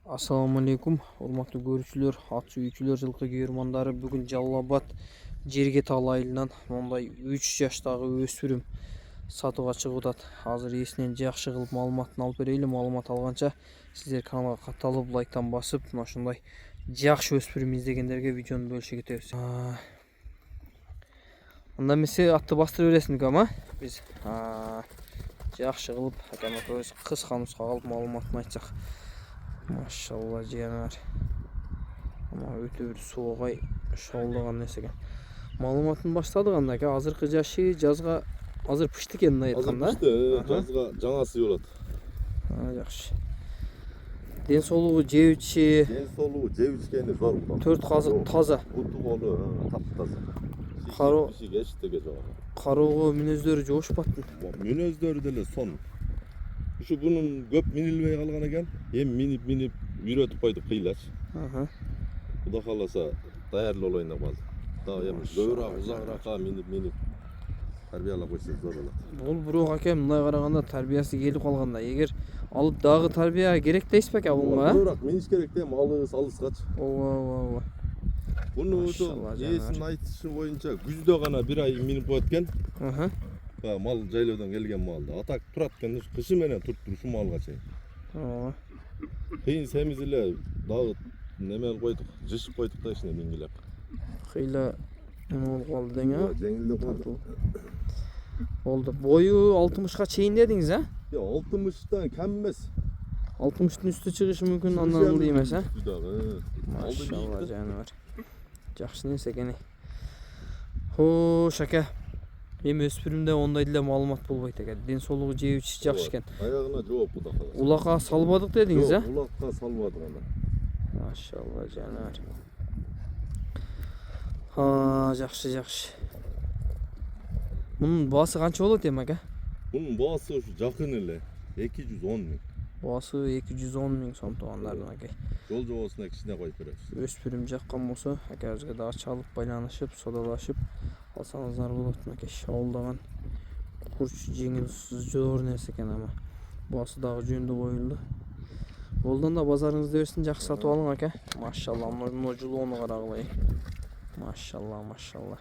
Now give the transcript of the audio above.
Assalamu alaikum, hormatly görүүчүлөр, ат сүйүүчүлөр, жылкы күйөрмандары. Бүгүн Жалал Абад Жергетал айылынан мондай 3 жаштагы өспүрүм сатууга чыгып атат. Азыр эсинен жакшы кылып маалыматын алып берели. Маалымат алганча сиздер каналга катталып, лайктан басып, мына ушундай жакшы өспүрүм издегендерге видеону бөлүшө кетебиз. Анда эмесе атты бастыра бересиңби, ама? Биз жакшы кылып, атамакыбыз кыска нуска кылып маалыматын айтсак. Машалла жанар. Ама өтө бир соогай шоолдогон нерсе экен. Маалыматын баштадык анда ака. Азыркы жашы жазга азыр пышты экен айтканда. Жазга жаңасы болот. Жакшы. Ден соолугу жебичи. Ден соолугу жебичкени зор. 4 казык таза. Буту колу таптаза. Кароо Эчтеге жок. Кароого мүнөздөрү жошпаттын. Мүнөздөрү деле сон. Ушу бунун көп минилбей калган экен. Эми минип үйрөтүп койдук кыйлач. Кудай кааласа даярлоо болоюн деп калды. Дагы эми көбүрөөк узагыраакка минип тарбиялап койсо зор болот. Бул бирок аке мындай караганда тарбиясы келип калганда, эгер алып дагы тарбия керек дейсизби аке буга? Көбүрөөк миниш керек да, алыс алыскачы. Ооба. Буну эсин айтышы боюнча күздө гана бир ай минип коет экен. Мал жайлоодон келген малды. Атак турат экен, кышы менен туруп ушу малга чейин. Кыйын семиз эле дагы немен койдук, жышып койдук да ичине мингилеп. Кыйла эме болуп калды дең, Жеңилдеп калды. Болду. Бою 60га чейин дедиңиз, а? Жок, 60тан кем эмес. 60тын үстү чыгышы мүмкүн, андан ылдый эмес, а? Машалла жаныбар. Жакшы нерсе экен. Хош ака. Эми өспүрүмдө ондай деле маалымат болбойт экен. Ден соолугу жебичи жакшы экен. Аягына жооп кудай кааласа. Улакка салбадык дедиңиз, а? Улакка салбадык анда. Машалла жаныбар. Жакшы. Мунун баасы канча болот эми ака? Мунун баасы ушу жакын эле 210 миң. Баасы 210 миң сом туугандардын аке. Жол жобосуна кичине коюп беребиз. Өспүрүм жаккан болсо, акабызга дагы чалып байланышып, содалашып алсаңыздар болот. Аке шоолдогон курч жеңил зор нерсе экен, ама баасы дагы жөнүндө коюлду. Болду, анда базарыңызды берсин, жакшы сатып алың аке. Машалла, мына жулоону карагыла. Машалла.